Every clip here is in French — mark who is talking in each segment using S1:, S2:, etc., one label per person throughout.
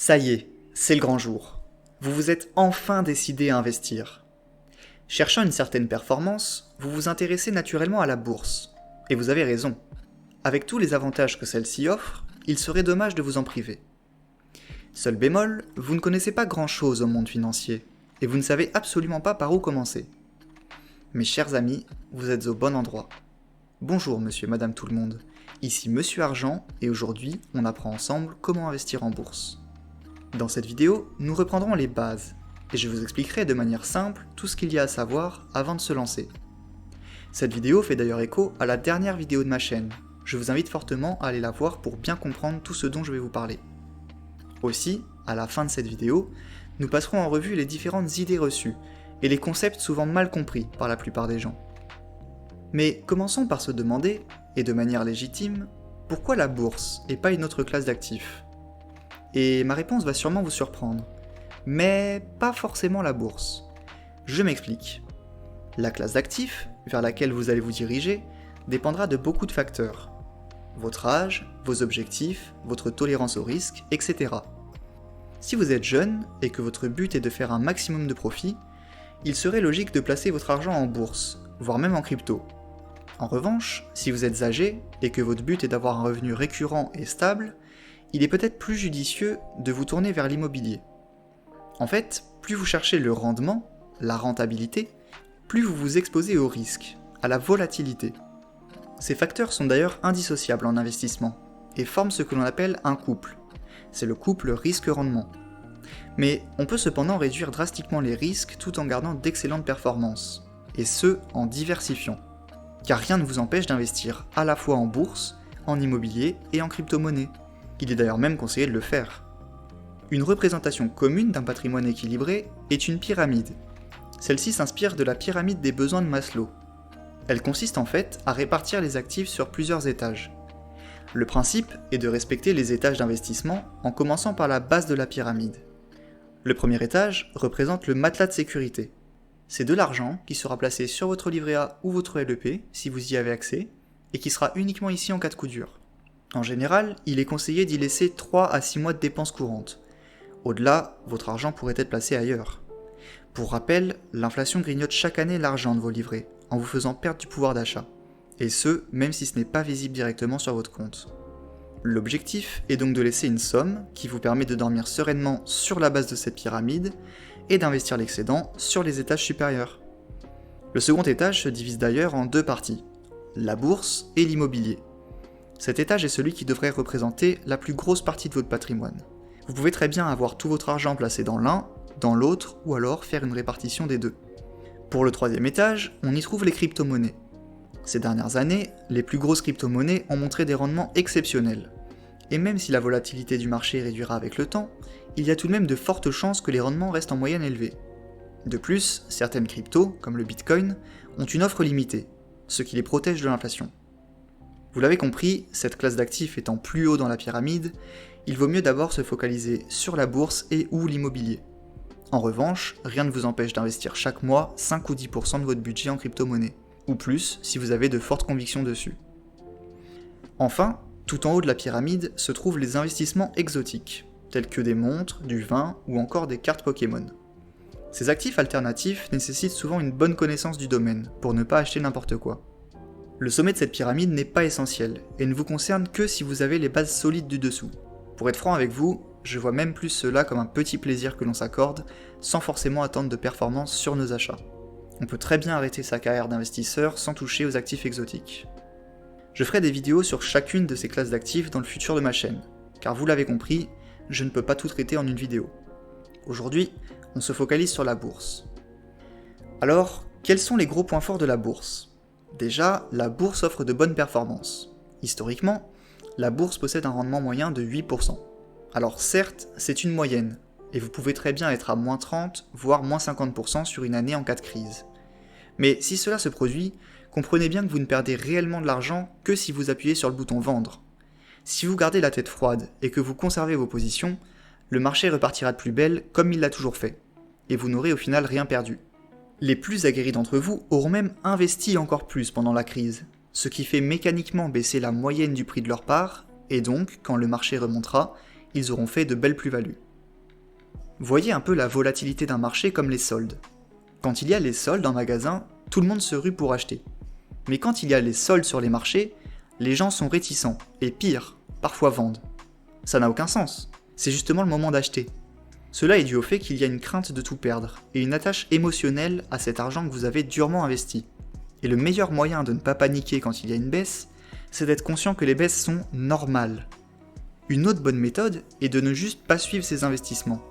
S1: Ça y est, c'est le grand jour. Vous vous êtes enfin décidé à investir. Cherchant une certaine performance, vous vous intéressez naturellement à la bourse. Et vous avez raison. Avec tous les avantages que celle-ci offre, il serait dommage de vous en priver. Seul bémol, vous ne connaissez pas grand-chose au monde financier, et vous ne savez absolument pas par où commencer. Mes chers amis, vous êtes au bon endroit. Bonjour monsieur, madame tout le monde, ici Monsieur Argent, et aujourd'hui, on apprend ensemble comment investir en bourse. Dans cette vidéo, nous reprendrons les bases, et je vous expliquerai de manière simple tout ce qu'il y a à savoir avant de se lancer. Cette vidéo fait d'ailleurs écho à la dernière vidéo de ma chaîne. Je vous invite fortement à aller la voir pour bien comprendre tout ce dont je vais vous parler. Aussi, à la fin de cette vidéo, nous passerons en revue les différentes idées reçues et les concepts souvent mal compris par la plupart des gens. Mais commençons par se demander, et de manière légitime, pourquoi la bourse et pas une autre classe d'actifs ? Et ma réponse va sûrement vous surprendre, mais pas forcément la bourse. Je m'explique. La classe d'actifs, vers laquelle vous allez vous diriger, dépendra de beaucoup de facteurs. Votre âge, vos objectifs, votre tolérance au risque, etc. Si vous êtes jeune et que votre but est de faire un maximum de profit, il serait logique de placer votre argent en bourse, voire même en crypto. En revanche, si vous êtes âgé et que votre but est d'avoir un revenu récurrent et stable, il est peut-être plus judicieux de vous tourner vers l'immobilier. En fait, plus vous cherchez le rendement, la rentabilité, plus vous vous exposez au risque, à la volatilité. Ces facteurs sont d'ailleurs indissociables en investissement et forment ce que l'on appelle un couple. C'est le couple risque-rendement. Mais on peut cependant réduire drastiquement les risques tout en gardant d'excellentes performances, et ce en diversifiant. Car rien ne vous empêche d'investir à la fois en bourse, en immobilier et en crypto-monnaie. Il est d'ailleurs même conseillé de le faire. Une représentation commune d'un patrimoine équilibré est une pyramide. Celle-ci s'inspire de la pyramide des besoins de Maslow. Elle consiste en fait à répartir les actifs sur plusieurs étages. Le principe est de respecter les étages d'investissement en commençant par la base de la pyramide. Le premier étage représente le matelas de sécurité. C'est de l'argent qui sera placé sur votre livret A ou votre LEP si vous y avez accès, et qui sera uniquement ici en cas de coup dur. En général, il est conseillé d'y laisser 3 à 6 mois de dépenses courantes. Au-delà, votre argent pourrait être placé ailleurs. Pour rappel, l'inflation grignote chaque année l'argent de vos livrets, en vous faisant perdre du pouvoir d'achat. Et ce, même si ce n'est pas visible directement sur votre compte. L'objectif est donc de laisser une somme qui vous permet de dormir sereinement sur la base de cette pyramide et d'investir l'excédent sur les étages supérieurs. Le second étage se divise d'ailleurs en 2 parties, la bourse et l'immobilier. Cet étage est celui qui devrait représenter la plus grosse partie de votre patrimoine. Vous pouvez très bien avoir tout votre argent placé dans l'un, dans l'autre, ou alors faire une répartition des deux. Pour le troisième étage, on y trouve les crypto-monnaies. Ces dernières années, les plus grosses crypto-monnaies ont montré des rendements exceptionnels. Et même si la volatilité du marché réduira avec le temps, il y a tout de même de fortes chances que les rendements restent en moyenne élevés. De plus, certaines cryptos, comme le Bitcoin, ont une offre limitée, ce qui les protège de l'inflation. Vous l'avez compris, cette classe d'actifs étant plus haut dans la pyramide, il vaut mieux d'abord se focaliser sur la bourse et ou l'immobilier. En revanche, rien ne vous empêche d'investir chaque mois 5 ou 10% de votre budget en crypto-monnaie, ou plus si vous avez de fortes convictions dessus. Enfin, tout en haut de la pyramide se trouvent les investissements exotiques, tels que des montres, du vin ou encore des cartes Pokémon. Ces actifs alternatifs nécessitent souvent une bonne connaissance du domaine pour ne pas acheter n'importe quoi. Le sommet de cette pyramide n'est pas essentiel et ne vous concerne que si vous avez les bases solides du dessous. Pour être franc avec vous, je vois même plus cela comme un petit plaisir que l'on s'accorde sans forcément attendre de performance sur nos achats. On peut très bien arrêter sa carrière d'investisseur sans toucher aux actifs exotiques. Je ferai des vidéos sur chacune de ces classes d'actifs dans le futur de ma chaîne, car vous l'avez compris, je ne peux pas tout traiter en une vidéo. Aujourd'hui, on se focalise sur la bourse. Alors, quels sont les gros points forts de la bourse ? Déjà, la bourse offre de bonnes performances. Historiquement, la bourse possède un rendement moyen de 8%. Alors certes, c'est une moyenne, et vous pouvez très bien être à moins 30, voire moins 50% sur une année en cas de crise. Mais si cela se produit, comprenez bien que vous ne perdez réellement de l'argent que si vous appuyez sur le bouton vendre. Si vous gardez la tête froide et que vous conservez vos positions, le marché repartira de plus belle comme il l'a toujours fait, et vous n'aurez au final rien perdu. Les plus aguerris d'entre vous auront même investi encore plus pendant la crise, ce qui fait mécaniquement baisser la moyenne du prix de leur part, et donc, quand le marché remontera, ils auront fait de belles plus-values. Voyez un peu la volatilité d'un marché comme les soldes. Quand il y a les soldes en magasin, tout le monde se rue pour acheter. Mais quand il y a les soldes sur les marchés, les gens sont réticents, et pire, parfois vendent. Ça n'a aucun sens, c'est justement le moment d'acheter. Cela est dû au fait qu'il y a une crainte de tout perdre, et une attache émotionnelle à cet argent que vous avez durement investi. Et le meilleur moyen de ne pas paniquer quand il y a une baisse, c'est d'être conscient que les baisses sont normales. Une autre bonne méthode est de ne juste pas suivre ses investissements.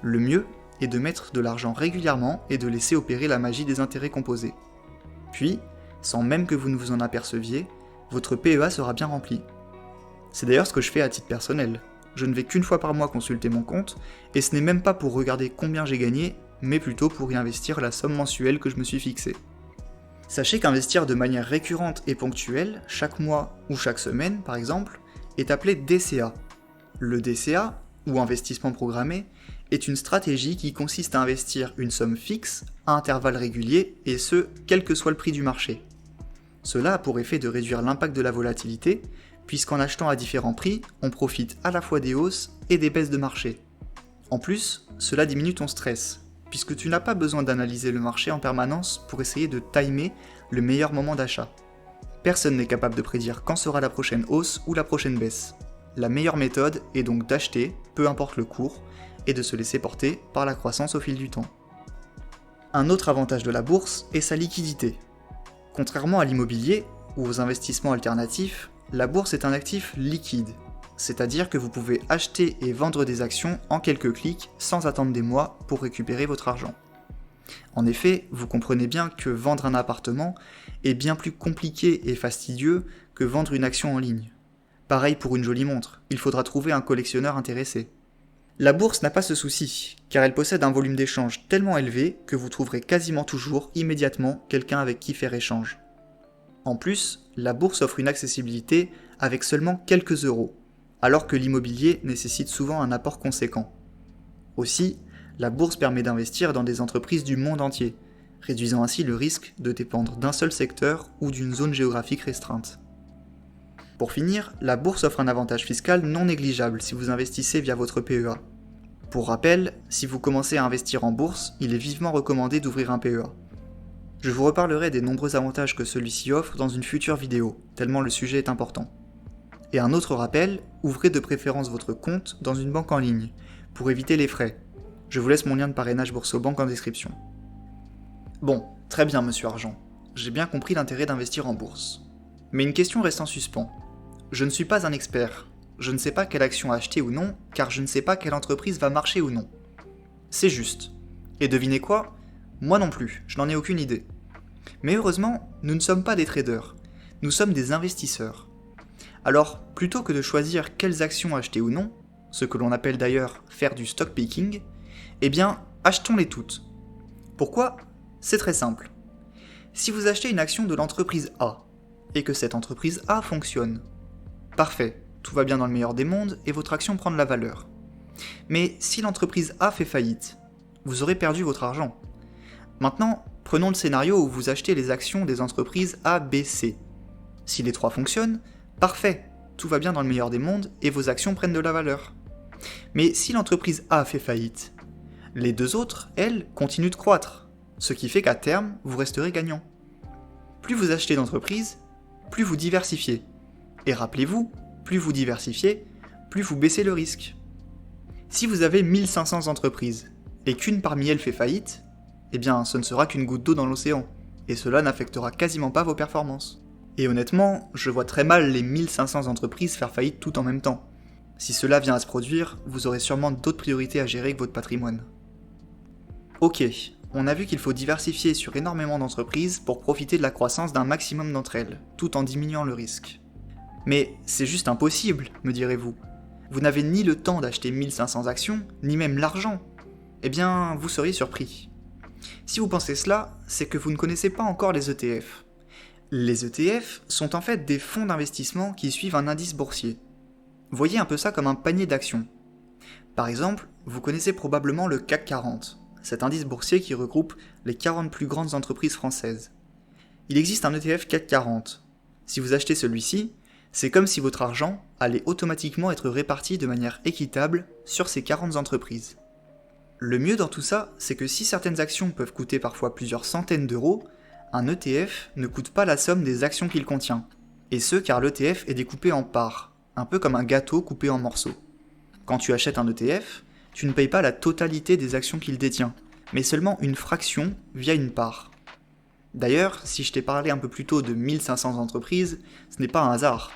S1: Le mieux est de mettre de l'argent régulièrement et de laisser opérer la magie des intérêts composés. Puis, sans même que vous ne vous en aperceviez, votre PEA sera bien rempli. C'est d'ailleurs ce que je fais à titre personnel. Je ne vais qu'une fois par mois consulter mon compte, et ce n'est même pas pour regarder combien j'ai gagné, mais plutôt pour y investir la somme mensuelle que je me suis fixée. Sachez qu'investir de manière récurrente et ponctuelle, chaque mois ou chaque semaine par exemple, est appelé DCA. Le DCA, ou investissement programmé, est une stratégie qui consiste à investir une somme fixe à intervalles réguliers, et ce, quel que soit le prix du marché. Cela a pour effet de réduire l'impact de la volatilité, puisqu'en achetant à différents prix, on profite à la fois des hausses et des baisses de marché. En plus, cela diminue ton stress, puisque tu n'as pas besoin d'analyser le marché en permanence pour essayer de timer le meilleur moment d'achat. Personne n'est capable de prédire quand sera la prochaine hausse ou la prochaine baisse. La meilleure méthode est donc d'acheter, peu importe le cours, et de se laisser porter par la croissance au fil du temps. Un autre avantage de la bourse est sa liquidité. Contrairement à l'immobilier ou aux investissements alternatifs, la bourse est un actif liquide, c'est-à-dire que vous pouvez acheter et vendre des actions en quelques clics sans attendre des mois pour récupérer votre argent. En effet, vous comprenez bien que vendre un appartement est bien plus compliqué et fastidieux que vendre une action en ligne. Pareil pour une jolie montre, il faudra trouver un collectionneur intéressé. La bourse n'a pas ce souci, car elle possède un volume d'échange tellement élevé que vous trouverez quasiment toujours immédiatement quelqu'un avec qui faire échange. En plus, la bourse offre une accessibilité avec seulement quelques euros, alors que l'immobilier nécessite souvent un apport conséquent. Aussi, la bourse permet d'investir dans des entreprises du monde entier, réduisant ainsi le risque de dépendre d'un seul secteur ou d'une zone géographique restreinte. Pour finir, la bourse offre un avantage fiscal non négligeable si vous investissez via votre PEA. Pour rappel, si vous commencez à investir en bourse, il est vivement recommandé d'ouvrir un PEA. Je vous reparlerai des nombreux avantages que celui-ci offre dans une future vidéo, tellement le sujet est important. Et un autre rappel, ouvrez de préférence votre compte dans une banque en ligne, pour éviter les frais. Je vous laisse mon lien de parrainage Boursobank en description. Bon, très bien monsieur Argent, j'ai bien compris l'intérêt d'investir en bourse. Mais une question reste en suspens. Je ne suis pas un expert, je ne sais pas quelle action acheter ou non, car je ne sais pas quelle entreprise va marcher ou non. C'est juste. Et devinez quoi ? Moi non plus, je n'en ai aucune idée. Mais heureusement, nous ne sommes pas des traders, nous sommes des investisseurs. Alors, plutôt que de choisir quelles actions acheter ou non, ce que l'on appelle d'ailleurs faire du stock picking, eh bien, achetons-les toutes. Pourquoi ? C'est très simple. Si vous achetez une action de l'entreprise A, et que cette entreprise A fonctionne, parfait, tout va bien dans le meilleur des mondes et votre action prend de la valeur. Mais si l'entreprise A fait faillite, vous aurez perdu votre argent. Maintenant, prenons le scénario où vous achetez les actions des entreprises A, B, C. Si les trois fonctionnent, parfait, tout va bien dans le meilleur des mondes et vos actions prennent de la valeur. Mais si l'entreprise A fait faillite, les deux autres, elles, continuent de croître, ce qui fait qu'à terme, vous resterez gagnant. Plus vous achetez d'entreprises, plus vous diversifiez. Et rappelez-vous, plus vous diversifiez, plus vous baissez le risque. Si vous avez 1500 entreprises, et qu'une parmi elles fait faillite, eh bien ce ne sera qu'une goutte d'eau dans l'océan, et cela n'affectera quasiment pas vos performances. Et honnêtement, je vois très mal les 1500 entreprises faire faillite tout en même temps. Si cela vient à se produire, vous aurez sûrement d'autres priorités à gérer que votre patrimoine. Ok, on a vu qu'il faut diversifier sur énormément d'entreprises pour profiter de la croissance d'un maximum d'entre elles, tout en diminuant le risque. Mais c'est juste impossible, me direz-vous. Vous n'avez ni le temps d'acheter 1500 actions, ni même l'argent. Eh bien, vous seriez surpris. Si vous pensez cela, c'est que vous ne connaissez pas encore les ETF. Les ETF sont en fait des fonds d'investissement qui suivent un indice boursier. Voyez un peu ça comme un panier d'actions. Par exemple, vous connaissez probablement le CAC 40, cet indice boursier qui regroupe les 40 plus grandes entreprises françaises. Il existe un ETF CAC 40. Si vous achetez celui-ci, c'est comme si votre argent allait automatiquement être réparti de manière équitable sur ces 40 entreprises. Le mieux dans tout ça, c'est que si certaines actions peuvent coûter parfois plusieurs centaines d'euros, un ETF ne coûte pas la somme des actions qu'il contient. Et ce car l'ETF est découpé en parts, un peu comme un gâteau coupé en morceaux. Quand tu achètes un ETF, tu ne payes pas la totalité des actions qu'il détient, mais seulement une fraction via une part. D'ailleurs, si je t'ai parlé un peu plus tôt de 1500 entreprises, ce n'est pas un hasard.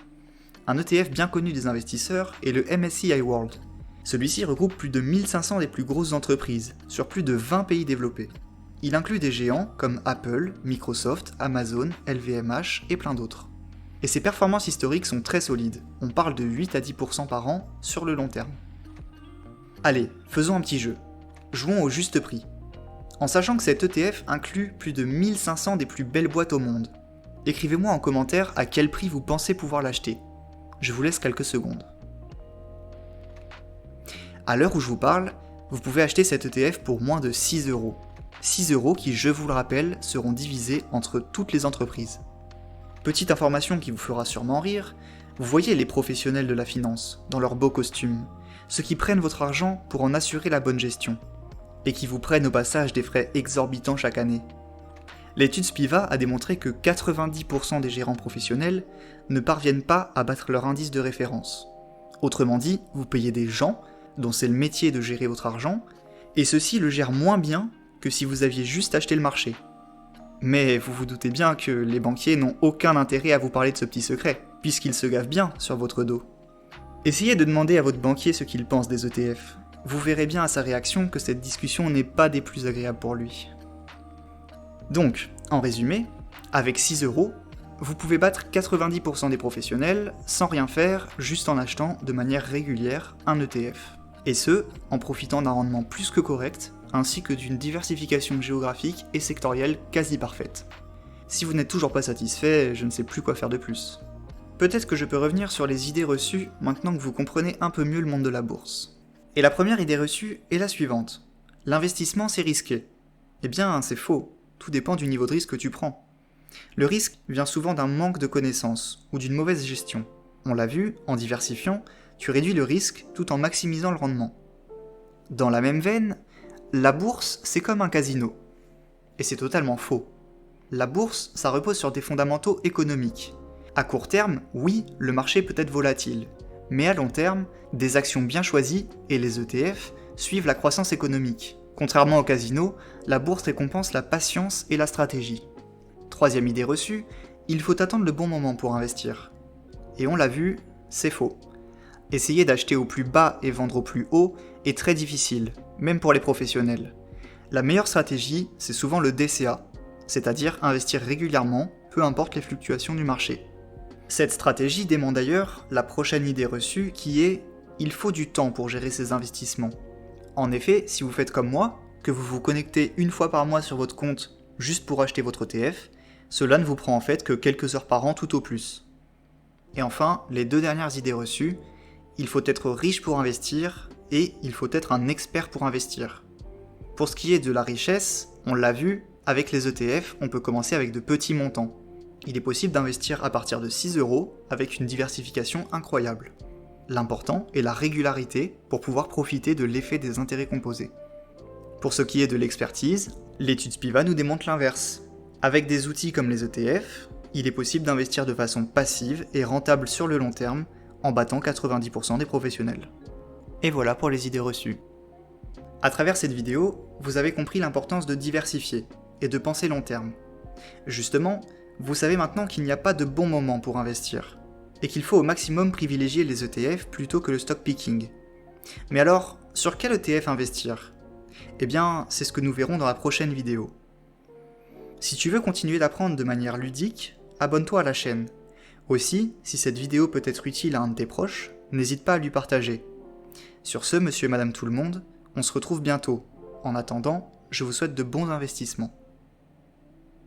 S1: Un ETF bien connu des investisseurs est le MSCI World. Celui-ci regroupe plus de 1500 des plus grosses entreprises, sur plus de 20 pays développés. Il inclut des géants comme Apple, Microsoft, Amazon, LVMH et plein d'autres. Et ses performances historiques sont très solides, on parle de 8 à 10% par an sur le long terme. Allez, faisons un petit jeu. Jouons au juste prix. En sachant que cet ETF inclut plus de 1500 des plus belles boîtes au monde. Écrivez-moi en commentaire à quel prix vous pensez pouvoir l'acheter. Je vous laisse quelques secondes. À l'heure où je vous parle, vous pouvez acheter cet ETF pour moins de 6 euros. 6 euros qui, je vous le rappelle, seront divisés entre toutes les entreprises. Petite information qui vous fera sûrement rire, vous voyez les professionnels de la finance, dans leurs beaux costumes, ceux qui prennent votre argent pour en assurer la bonne gestion, et qui vous prennent au passage des frais exorbitants chaque année. L'étude Spiva a démontré que 90% des gérants professionnels ne parviennent pas à battre leur indice de référence. Autrement dit, vous payez des gens, dont c'est le métier de gérer votre argent, et ceux-ci le gèrent moins bien que si vous aviez juste acheté le marché. Mais vous vous doutez bien que les banquiers n'ont aucun intérêt à vous parler de ce petit secret, puisqu'ils se gavent bien sur votre dos. Essayez de demander à votre banquier ce qu'il pense des ETF. Vous verrez bien à sa réaction que cette discussion n'est pas des plus agréables pour lui. Donc, en résumé, avec 6 euros, vous pouvez battre 90% des professionnels sans rien faire, juste en achetant de manière régulière un ETF. Et ce, en profitant d'un rendement plus que correct, ainsi que d'une diversification géographique et sectorielle quasi parfaite. Si vous n'êtes toujours pas satisfait, je ne sais plus quoi faire de plus. Peut-être que je peux revenir sur les idées reçues maintenant que vous comprenez un peu mieux le monde de la bourse. Et la première idée reçue est la suivante. L'investissement c'est risqué. Eh bien, c'est faux. Tout dépend du niveau de risque que tu prends. Le risque vient souvent d'un manque de connaissances ou d'une mauvaise gestion. On l'a vu, en diversifiant, tu réduis le risque tout en maximisant le rendement. Dans la même veine, la bourse, c'est comme un casino. Et c'est totalement faux. La bourse, ça repose sur des fondamentaux économiques. À court terme, oui, le marché peut être volatile. Mais à long terme, des actions bien choisies, et les ETF, suivent la croissance économique. Contrairement au casino, la bourse récompense la patience et la stratégie. Troisième idée reçue, il faut attendre le bon moment pour investir. Et on l'a vu, c'est faux. Essayer d'acheter au plus bas et vendre au plus haut est très difficile, même pour les professionnels. La meilleure stratégie, c'est souvent le DCA, c'est-à-dire investir régulièrement, peu importe les fluctuations du marché. Cette stratégie dément d'ailleurs la prochaine idée reçue qui est « il faut du temps pour gérer ses investissements ». En effet, si vous faites comme moi, que vous vous connectez une fois par mois sur votre compte juste pour acheter votre ETF, cela ne vous prend en fait que quelques heures par an tout au plus. Et enfin, les deux dernières idées reçues, il faut être riche pour investir et il faut être un expert pour investir. Pour ce qui est de la richesse, on l'a vu, avec les ETF, on peut commencer avec de petits montants. Il est possible d'investir à partir de 6 euros avec une diversification incroyable. L'important est la régularité pour pouvoir profiter de l'effet des intérêts composés. Pour ce qui est de l'expertise, l'étude Spiva nous démontre l'inverse. Avec des outils comme les ETF, il est possible d'investir de façon passive et rentable sur le long terme en battant 90% des professionnels. Et voilà pour les idées reçues. À travers cette vidéo, vous avez compris l'importance de diversifier et de penser long terme. Justement, vous savez maintenant qu'il n'y a pas de bon moment pour investir, et qu'il faut au maximum privilégier les ETF plutôt que le stock picking. Mais alors, sur quel ETF investir ? Eh bien, c'est ce que nous verrons dans la prochaine vidéo. Si tu veux continuer d'apprendre de manière ludique, abonne-toi à la chaîne. Aussi, si cette vidéo peut être utile à un de tes proches, n'hésite pas à lui partager. Sur ce, monsieur et madame tout le monde, on se retrouve bientôt. En attendant, je vous souhaite de bons investissements.